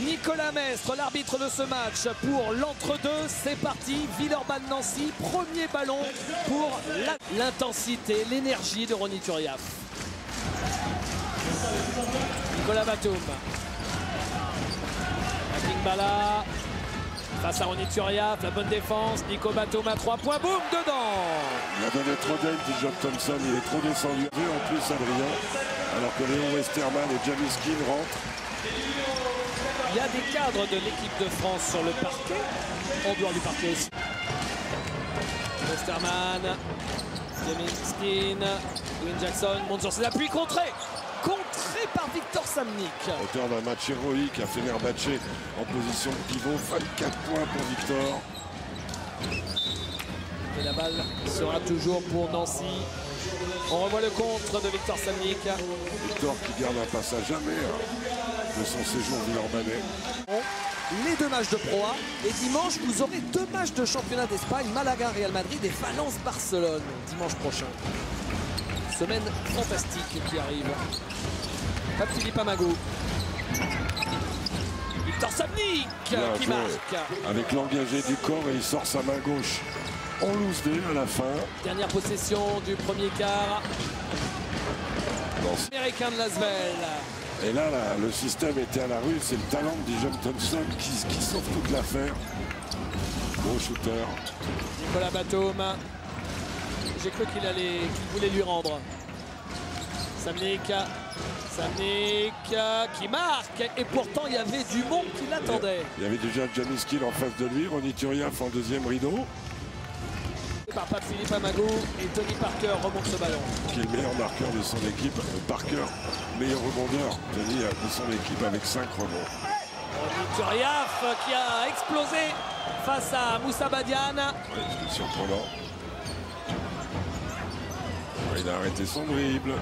Nicolas Mestre, l'arbitre de ce match pour l'entre-deux. C'est parti, Villeurbanne-Nancy, premier ballon pour l'intensité, l'énergie de Ronny Turiaf. Nicolas Batum. Bala face à Ronny Turiaf, la bonne défense. Nico Batum à 3 points, boum, dedans. Il a donné trop d'aide, dit John Thompson, il est trop descendu. En plus, Adrien, alors que Léon Westerman et Jamie Skin rentrent. Il y a des cadres de l'équipe de France sur le parquet, en dehors du parquet aussi. Westerman, Jamie Skin, Dwayne Jackson monte sur ses appuis, contré par Victor Samnik. Auteur d'un match héroïque à Fenerbahçe en position de pivot, 24 points pour Victor. Et la balle sera toujours pour Nancy. On revoit le contre de Victor Samnik. Victor qui garde un passe à jamais de son séjour villeurbanais. Les deux matchs de Pro A. Et dimanche, vous aurez deux matchs de championnat d'Espagne, Malaga, Real Madrid et Valence, Barcelone, dimanche prochain. Semaine fantastique qui arrive. Pas de Philippe Amago. Victor Samnik qui marque. Avec l'engagé du corps et il sort sa main gauche en loose day à la fin. Dernière possession du premier quart. Américain de Lasvel. Et là, le système était à la rue. C'est le talent de John Thompson qui sauve toute l'affaire. Gros shooter. Nicolas Batum. J'ai cru qu'il voulait lui rendre. Samnik qui marque. Et pourtant, il y avait du monde qui l'attendait. Il y avait déjà Jamie Skin en face de lui. Ronny Turiaf en deuxième rideau. Par Pat Philippe Amago et Tony Parker remonte ce ballon. Qui est le meilleur marqueur de son équipe. Parker, meilleur rebondeur Tony, de son équipe avec 5 rebonds. Ronny Turiaf qui a explosé face à Moussa Badiane. Ouais, c'est surprenant. Il a arrêté son dribble.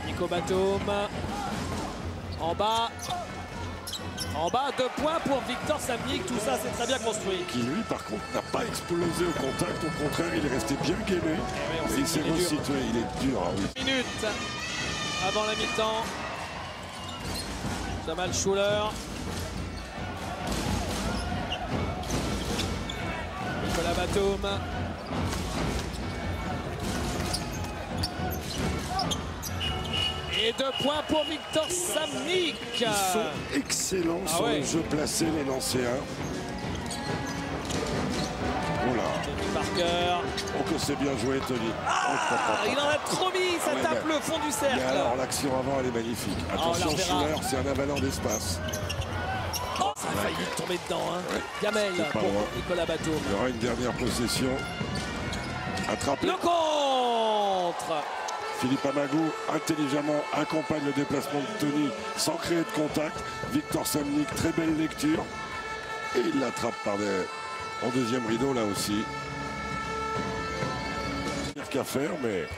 Nico Batum. En bas, 2 points pour Victor Samnik. Tout ça, c'est très bien construit. Qui, lui, par contre, n'a pas explosé au contact. Au contraire, il est resté bien gainé. Et il s'est resitué. Il est dur. Hein, oui. Minute avant la mi-temps. Jamal Schuller. Nicolas Batum. Et 2 points pour Victor Samnik. Ils sont excellents sur le jeu placé, les Nancéens. Oh là. Tony Parker. Oh que c'est bien joué, Tony. Il en a trop mis, ça tape le fond du cercle. Mais alors, l'action avant, elle est magnifique. Attention, Schuller, c'est un avalant d'espace. Oh, ça a failli tomber dedans. Hein. Ouais. Gamel pour Nicolas Batum. Il y aura une dernière possession. Attrapé. Le contre. Philippe Amago intelligemment accompagne le déplacement de Tony sans créer de contact. Victor Samnik, très belle lecture. Et il l'attrape en deuxième rideau là aussi. Pire qu'à faire, mais...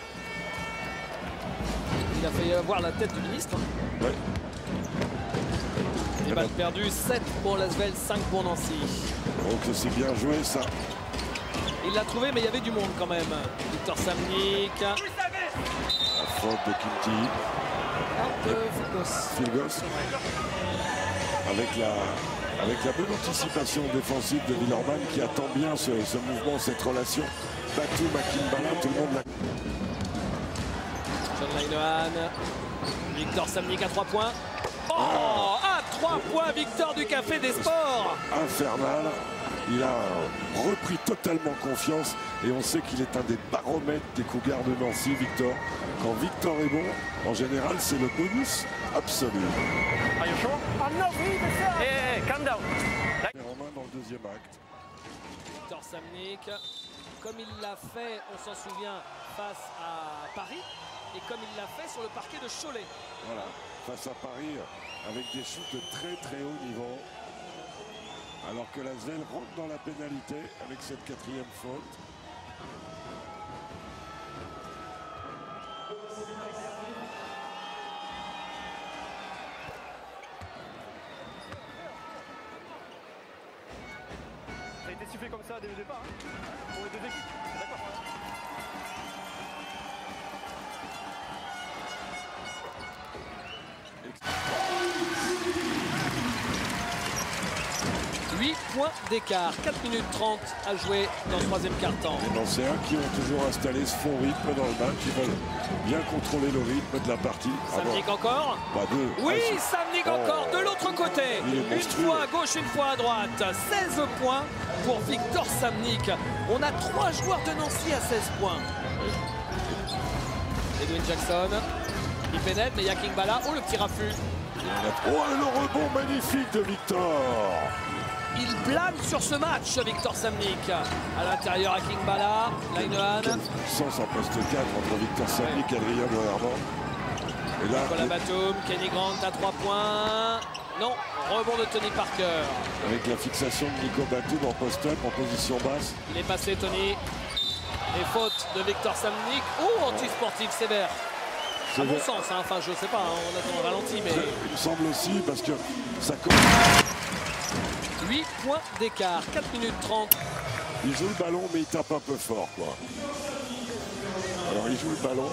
Il a failli avoir la tête du ministre. Ouais. Les balles perdues, 7 pour Lasvel, 5 pour Nancy. Donc c'est bien joué ça. Il l'a trouvé, mais il y avait du monde quand même. Victor Samnik. La faute de Kinti. Filgos. Avec la bonne anticipation défensive de Villeurbanne qui attend bien ce mouvement, cette relation. Batum à Kimbala, tout le monde l'a. John Linehan. Victor Samnik à 3 points. Oh, à 3 points, Victor du Café des Sports. Infernal. Il a repris totalement confiance et on sait qu'il est un des baromètres des Cougars de Nancy, Victor. Quand Victor est bon, en général, c'est le bonus absolu. Are you sure? I'm not leaving, sir. Hey, calm down. En main dans le deuxième acte. Victor Samnik, comme il l'a fait, on s'en souvient, face à Paris, et comme il l'a fait sur le parquet de Cholet. Voilà, face à Paris, avec des shoots de très très haut niveau. Alors que Lasvel rentre dans la pénalité avec cette 4e faute. Ça a été siffler comme ça dès le départ, hein, pour les deux équipes. D'accord. 8 points d'écart, 4 minutes 30 à jouer dans le troisième quart-temps. Les Nancéens qui ont toujours installé ce fond rythme dans le match, ils veulent bien contrôler le rythme de la partie. Samnik encore. Pas deux. Oui, Samnik encore de l'autre côté. Une fois à gauche, une fois à droite. 16 points pour Victor Samnik. On a 3 joueurs de Nancy à 16 points. Edwin Jackson, il pénètre, mais il y a Kingbala. Oh, le petit raffut. Oh, le rebond magnifique de Victor. Il blâme sur ce match, Victor Samnik. À l'intérieur, à Kingbala, Linehan. Quelle puissance en poste 4 entre Victor Samnik et Adrien Boerman. Et là, Nicolas Batum, Kenny Grant à 3 points. Non, rebond de Tony Parker. avec la fixation de Nico Batum en post-up, en position basse. Il est passé, Tony. Et faute de Victor Samnik. Oh, anti-sportif sévère. À mon sens, hein. Enfin, je sais pas, hein. On attend un ralenti, mais... Il me semble aussi, parce que ça... 8 points d'écart, 4 minutes 30. Il joue le ballon, mais il tape un peu fort, quoi. Alors, il joue le ballon,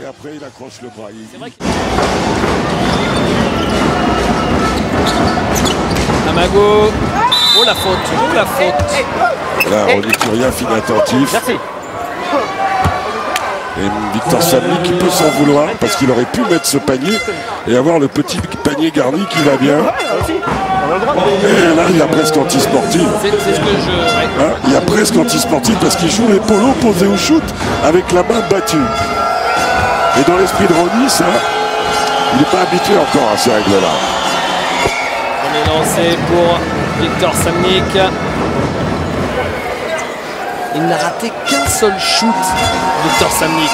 et après, il accroche le bras. C'est vrai qu'il... Amago. Oh, la faute. Oh, la faute. Là, Ronny Turiaf, inattentif. Merci. Et Victor Samnik qui peut s'en vouloir parce qu'il aurait pu mettre ce panier et avoir le petit panier garni qui va bien. Et là, il y a presque anti-sportif. C'est ce que je... Ouais. Hein, il y a presque anti-sportif parce qu'il joue les polos posés au shoot avec la main battue. Et dans l'esprit de Ronny, ça, il n'est pas habitué encore à ces règles-là. On est lancé pour Victor Samnik. Il n'a raté qu'un seul shoot, Victor Samnik.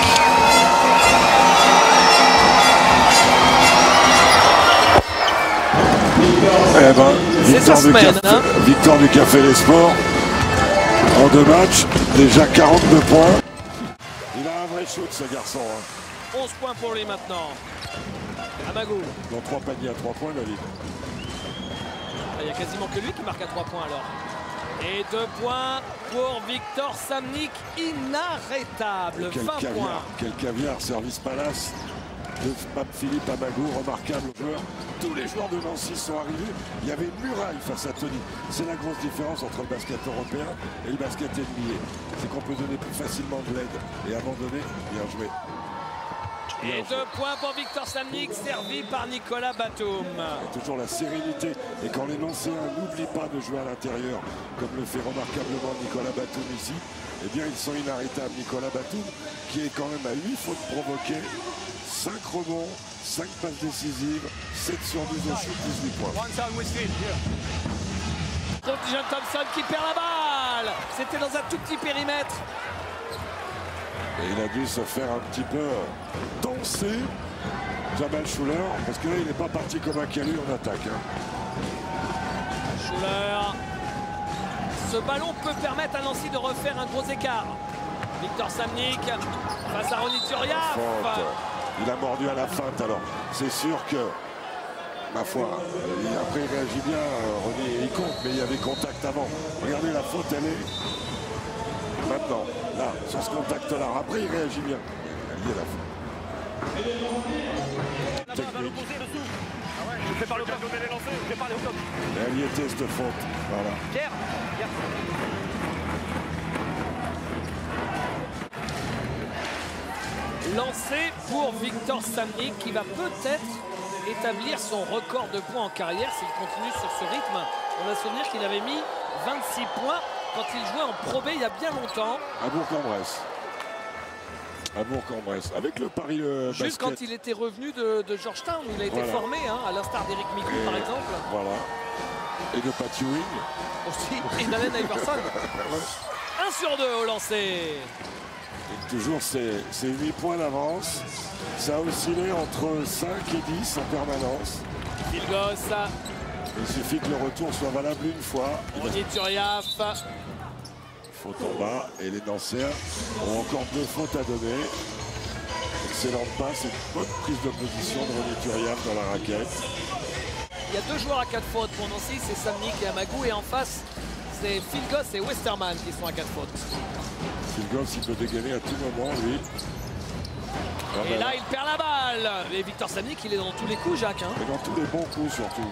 Eh ben, C'est sa semaine, hein. Victor du Café des Sports, en 2 matchs, déjà 42 points. Il a un vrai shoot, ce garçon. Hein. 11 points pour lui maintenant. Amago. Dans 3 paniers à 3 points, David. Il n'y a quasiment que lui qui marque à 3 points alors. Et 2 points pour Victor Samnik, inarrêtable. Quel 20 caviar, points. quel caviar, service Palace de Philippe Amago, remarquable joueur. Tous les joueurs de Nancy sont arrivés. Il y avait une muraille face à Tony. C'est la grosse différence entre le basket européen et le basket NBA. C'est qu'on peut donner plus facilement de l'aide et abandonner, bien joué. Et 2 points pour Victor Samnik, servi par Nicolas Batum. Toujours la sérénité. Et quand les Nancéens n'oublient pas de jouer à l'intérieur, comme le fait remarquablement Nicolas Batum ici, eh bien ils sont inarrêtables. Nicolas Batum, qui est quand même à 8 fautes provoquées, 5 rebonds, 5 passes décisives, 7 sur 12 au shoot, 18 points. John Thompson qui perd la balle. C'était dans un tout petit périmètre. Et il a dû se faire un petit peu danser, Jamal Schuller, parce que là, il n'est pas parti comme un calu en attaque. Hein. Schuller. Ce ballon peut permettre à Nancy de refaire un gros écart. Victor Samnik face à Ronny Turiaf. Il a mordu à la feinte, alors c'est sûr que, ma foi, après il réagit bien, Ronny, il compte, mais il y avait contact avant. Regardez la faute, elle est... Maintenant, là, sur ce contact-là, après il réagit bien. Il y a la faute. Technique. Prépare le bloc, donner les lancers, prépare les hooks. Et elle y était cette faute. Voilà. Pierre, Lancé pour Victor Samnik qui va peut-être établir son record de points en carrière s'il continue sur ce rythme. On va se souvenir qu'il avait mis 26 points quand il jouait en Pro B il y a bien longtemps. À Bourg-en-Bresse. À Bourg-en-Bresse. Avec le Paris Juste basket. quand il était revenu de Georgetown où il a été formé, hein, à l'instar d'Eric Mikou par exemple. Voilà. Et de Pat Ewing. Aussi, et d'Allen Iverson. 1 sur 2 au lancer. Et toujours ces 8 points d'avance. Ça a oscillé entre 5 et 10 en permanence. Vilgos. Il suffit que le retour soit valable une fois. Ronny Turiaf. Faute en bas. Et les Nancéens ont encore 2 fautes à donner. Excellente passe et bonne prise de position de Ronny Turiaf dans la raquette. Il y a 2 joueurs à 4 fautes pour Nancy, c'est Samnik et Amago. Et en face, c'est Phil Goss et Westerman qui sont à 4 fautes. Phil Goss, il peut dégainer à tout moment, lui. Et là, il perd la balle. Et Victor Samnik, il est dans tous les coups, Jacques. Hein. Et dans tous les bons coups, surtout.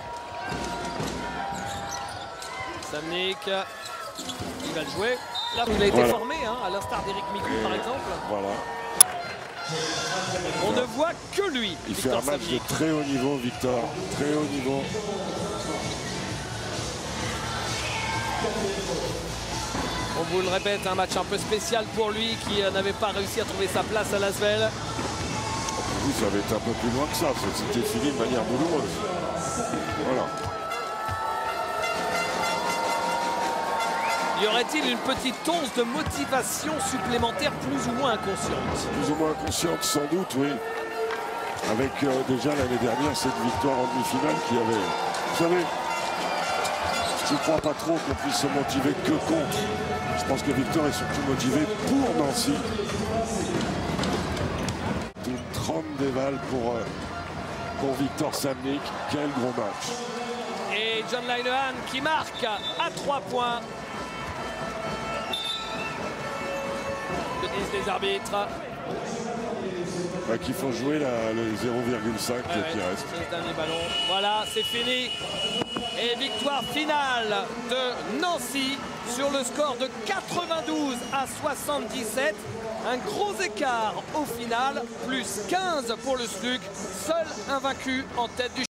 Samnik, il va le jouer. Là, il a été formé, hein, à l'instar d'Éric Micou, par exemple. Voilà. On ne voit que lui. Il Victor fait un match Samnik. de très haut niveau, Victor. Très haut niveau. On vous le répète, un match un peu spécial pour lui qui n'avait pas réussi à trouver sa place à l'Asvel. Oui, ça avait été un peu plus loin que ça. C'était fini de manière douloureuse. Voilà. Y aurait-il une petite once de motivation supplémentaire plus ou moins inconsciente? Plus ou moins inconsciente, sans doute, oui. Avec déjà l'année dernière cette victoire en demi-finale qui avait... Vous savez, je ne crois pas trop qu'on puisse se motiver que contre. Je pense que Victor est surtout motivé pour Nancy. Une 30 déval pour Victor Samnik. Quel gros match. Et John Linehan qui marque à 3 points. Le 10 des arbitres. Bah, qu'il faut jouer le 0,5 qui reste. C'est le dernier ballon. Voilà, c'est fini. Et victoire finale de Nancy sur le score de 92 à 77. Un gros écart au final, plus 15 pour le SLUC. Seul invaincu en tête du